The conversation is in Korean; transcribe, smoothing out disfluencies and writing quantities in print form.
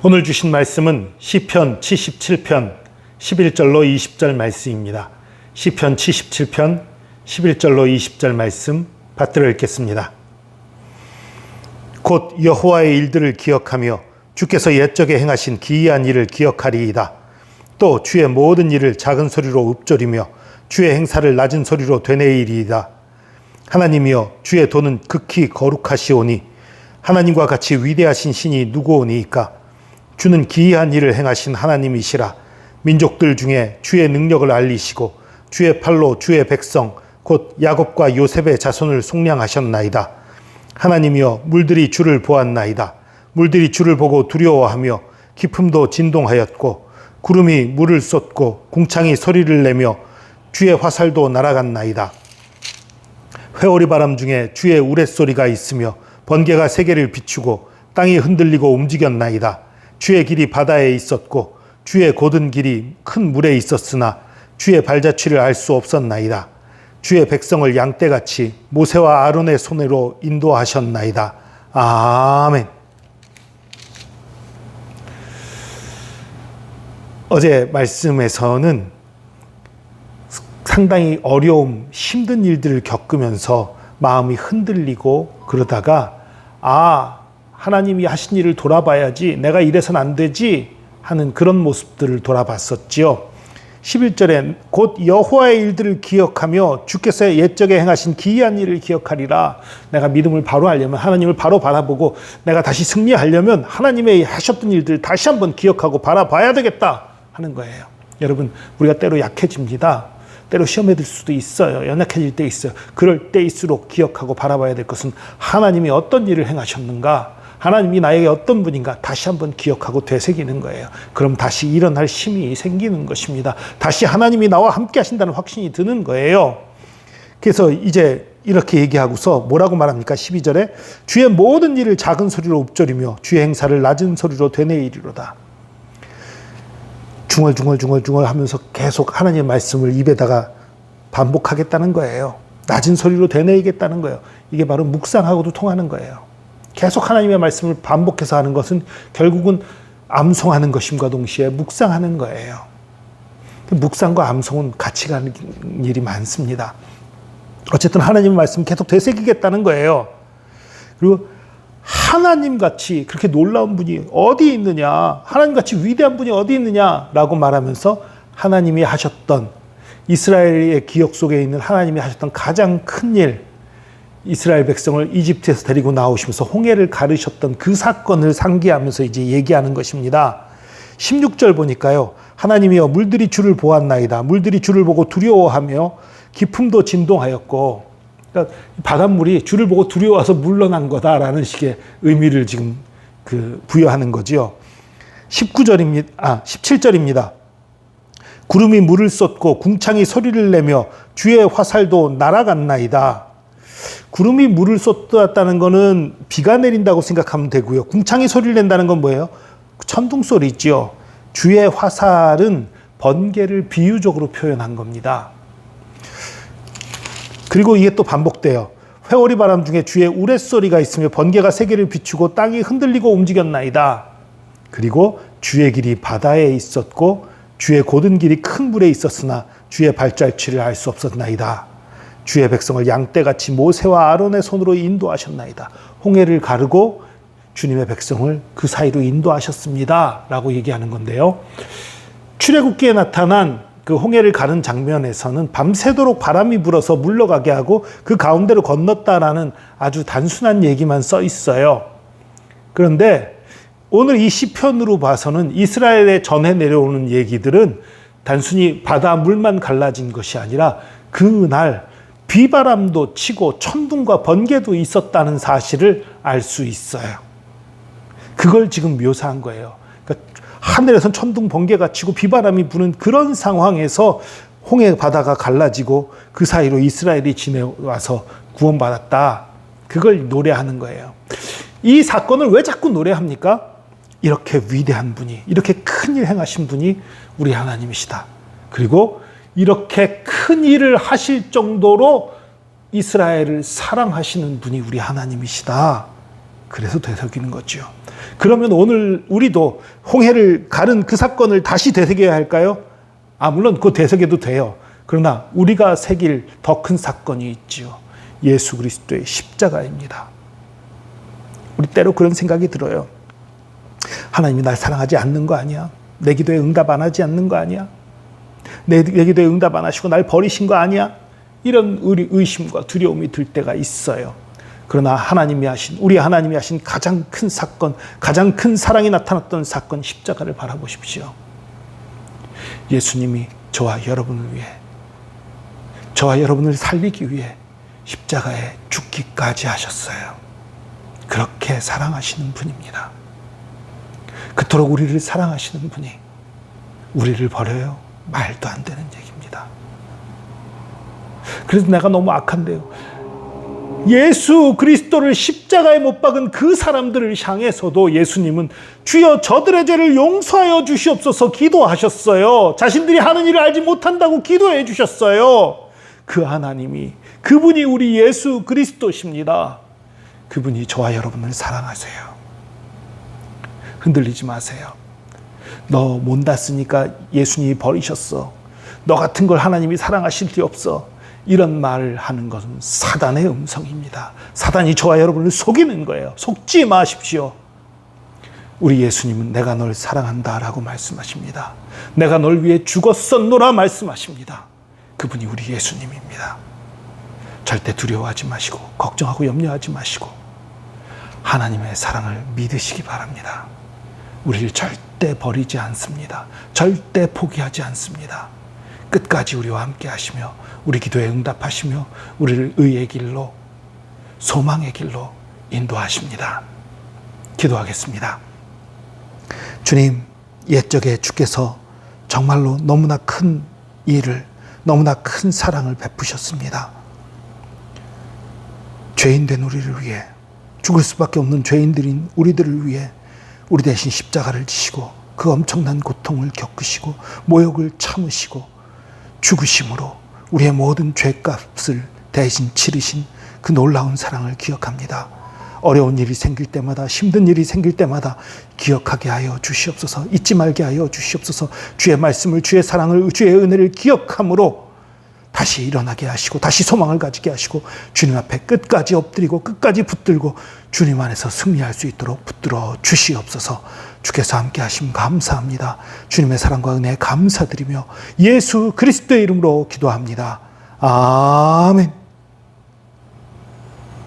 오늘 주신 말씀은 시편 77편 11절로 20절 말씀입니다. 시편 77편 11절로 20절 말씀 받들어 읽겠습니다. 곧 여호와의 일들을 기억하며 주께서 옛적에 행하신 기이한 일을 기억하리이다. 또 주의 모든 일을 작은 소리로 읊조리며 주의 행사를 낮은 소리로 되뇌이리이다. 하나님이여, 주의 도는 극히 거룩하시오니 하나님과 같이 위대하신 신이 누구오니이까. 주는 기이한 일을 행하신 하나님이시라. 민족들 중에 주의 능력을 알리시고 주의 팔로 주의 백성 곧 야곱과 요셉의 자손을 속량하셨나이다. 하나님이여, 물들이 주를 보았나이다. 물들이 주를 보고 두려워하며 깊음도 진동하였고 구름이 물을 쏟고 궁창이 소리를 내며 주의 화살도 날아갔나이다. 회오리 바람 중에 주의 우레소리가 있으며 번개가 세계를 비추고 땅이 흔들리고 움직였나이다. 주의 길이 바다에 있었고 주의 곧은 길이 큰 물에 있었으나 주의 발자취를 알 수 없었나이다. 주의 백성을 양떼같이 모세와 아론의 손으로 인도하셨나이다. 아멘. 어제 말씀에서는 상당히 어려움, 힘든 일들을 겪으면서 마음이 흔들리고 그러다가 하나님이 하신 일을 돌아봐야지, 내가 이래선 안 되지 하는 그런 모습들을 돌아봤었지요. 11절에 곧 여호와의 일들을 기억하며 주께서 옛적에 행하신 기이한 일을 기억하리라. 내가 믿음을 바로 하려면, 하나님을 바로 바라보고 내가 다시 승리하려면 하나님의 하셨던 일들을 다시 한번 기억하고 바라봐야 되겠다 하는 거예요. 여러분, 우리가 때로 약해집니다. 때로 시험에 들 수도 있어요. 연약해질 때 있어요. 그럴 때일수록 기억하고 바라봐야 될 것은 하나님이 어떤 일을 행하셨는가, 하나님이 나에게 어떤 분인가 다시 한번 기억하고 되새기는 거예요. 그럼 다시 일어날 힘이 생기는 것입니다. 다시 하나님이 나와 함께 하신다는 확신이 드는 거예요. 그래서 이제 이렇게 얘기하고서 뭐라고 말합니까? 12절에 주의 모든 일을 작은 소리로 읊조리며 주의 행사를 낮은 소리로 되뇌이리로다. 중얼중얼 하면서 계속 하나님의 말씀을 입에다가 반복하겠다는 거예요. 낮은 소리로 되뇌이겠다는 거예요. 이게 바로 묵상하고도 통하는 거예요. 계속 하나님의 말씀을 반복해서 하는 것은 결국은 암송하는 것임과 동시에 묵상하는 거예요. 묵상과 암송은 같이 가는 일이 많습니다. 어쨌든 하나님의 말씀을 계속 되새기겠다는 거예요. 그리고 하나님같이 그렇게 놀라운 분이 어디 있느냐, 하나님같이 위대한 분이 어디 있느냐라고 말하면서 하나님이 하셨던, 이스라엘의 기억 속에 있는 하나님이 하셨던 가장 큰 일, 이스라엘 백성을 이집트에서 데리고 나오시면서 홍해를 가르셨던 그 사건을 상기하면서 이제 얘기하는 것입니다. 16절 보니까요, 하나님이여, 물들이 주를 보았나이다. 물들이 주를 보고 두려워하며 깊음도 진동하였고, 그러니까 바닷물이 주를 보고 두려워서 물러난 거다라는 식의 의미를 지금 부여하는 거지요. 17절입니다. 구름이 물을 쏟고 궁창이 소리를 내며 주의 화살도 날아갔나이다. 구름이 물을 쏟았다는 거는 비가 내린다고 생각하면 되고요. 궁창이 소리를 낸다는 건 뭐예요? 천둥 소리 있죠. 주의 화살은 번개를 비유적으로 표현한 겁니다. 그리고 이게 또 반복돼요. 회오리 바람 중에 주의 우레소리가 있으며 번개가 세계를 비추고 땅이 흔들리고 움직였나이다. 그리고 주의 길이 바다에 있었고 주의 곧은 길이 큰 물에 있었으나 주의 발자취를 알 수 없었나이다. 주의 백성을 양떼같이 모세와 아론의 손으로 인도하셨나이다. 홍해를 가르고 주님의 백성을 그 사이로 인도하셨습니다 라고 얘기하는 건데요. 출애굽기에 나타난 그 홍해를 가는 장면에서는 밤새도록 바람이 불어서 물러가게 하고 그 가운데로 건넜다라는 아주 단순한 얘기만 써 있어요. 그런데 오늘 이 시편으로 봐서는 이스라엘에 전해 내려오는 얘기들은 단순히 바다 물만 갈라진 것이 아니라 그날 비바람도 치고 천둥과 번개도 있었다는 사실을 알 수 있어요. 그걸 지금 묘사한 거예요. 그러니까 하늘에선 천둥 번개가 치고 비바람이 부는 그런 상황에서 홍해 바다가 갈라지고 그 사이로 이스라엘이 지내와서 구원받았다. 그걸 노래하는 거예요. 이 사건을 왜 자꾸 노래합니까? 이렇게 위대한 분이, 이렇게 큰 일 행하신 분이 우리 하나님이시다. 그리고 이렇게 큰 일을 하실 정도로 이스라엘을 사랑하시는 분이 우리 하나님이시다. 그래서 되새기는 거죠. 그러면 오늘 우리도 홍해를 가른 그 사건을 다시 되새겨야 할까요? 물론 그거 되새겨도 돼요. 그러나 우리가 새길 더 큰 사건이 있지요. 예수 그리스도의 십자가입니다. 우리 때로 그런 생각이 들어요. 하나님이 날 사랑하지 않는 거 아니야? 내 기도에 응답 안 하지 않는 거 아니야? 내 기도에 응답 안 하시고 날 버리신 거 아니야? 이런 의심과 두려움이 들 때가 있어요. 그러나 우리 하나님이 하신 가장 큰 사건, 가장 큰 사랑이 나타났던 사건, 십자가를 바라보십시오. 예수님이 저와 여러분을 위해, 저와 여러분을 살리기 위해 십자가에 죽기까지 하셨어요. 그렇게 사랑하시는 분입니다. 그토록 우리를 사랑하시는 분이 우리를 버려요? 말도 안 되는 얘기입니다. 그래서 내가 너무 악한데요. 예수 그리스도를 십자가에 못 박은 그 사람들을 향해서도 예수님은 주여 저들의 죄를 용서하여 주시옵소서 기도하셨어요. 자신들이 하는 일을 알지 못한다고 기도해 주셨어요. 그 하나님이, 그분이 우리 예수 그리스도십니다. 그분이 저와 여러분을 사랑하세요. 흔들리지 마세요. 너 못났으니까 예수님이 버리셨어. 너 같은 걸 하나님이 사랑하실 리 없어. 이런 말을 하는 것은 사단의 음성입니다. 사단이 저와 여러분을 속이는 거예요. 속지 마십시오. 우리 예수님은 내가 널 사랑한다라고 말씀하십니다. 내가 널 위해 죽었었노라 말씀하십니다. 그분이 우리 예수님입니다. 절대 두려워하지 마시고 걱정하고 염려하지 마시고 하나님의 사랑을 믿으시기 바랍니다. 우리를 절대 버리지 않습니다. 절대 포기하지 않습니다. 끝까지 우리와 함께 하시며 우리 기도에 응답하시며 우리를 의의 길로, 소망의 길로 인도하십니다. 기도하겠습니다. 주님, 옛적에 주께서 정말로 너무나 큰 일을, 너무나 큰 사랑을 베푸셨습니다. 죄인된 우리를 위해, 죽을 수밖에 없는 죄인들인 우리들을 위해 우리 대신 십자가를 지시고 그 엄청난 고통을 겪으시고 모욕을 참으시고 죽으심으로 우리의 모든 죄값을 대신 치르신 그 놀라운 사랑을 기억합니다. 어려운 일이 생길 때마다, 힘든 일이 생길 때마다 기억하게 하여 주시옵소서. 잊지 말게 하여 주시옵소서. 주의 말씀을, 주의 사랑을, 주의 은혜를 기억함으로 다시 일어나게 하시고 다시 소망을 가지게 하시고 주님 앞에 끝까지 엎드리고 끝까지 붙들고 주님 안에서 승리할 수 있도록 붙들어 주시옵소서. 주께서 함께 하심 감사합니다. 주님의 사랑과 은혜에 감사드리며 예수 그리스도의 이름으로 기도합니다. 아멘.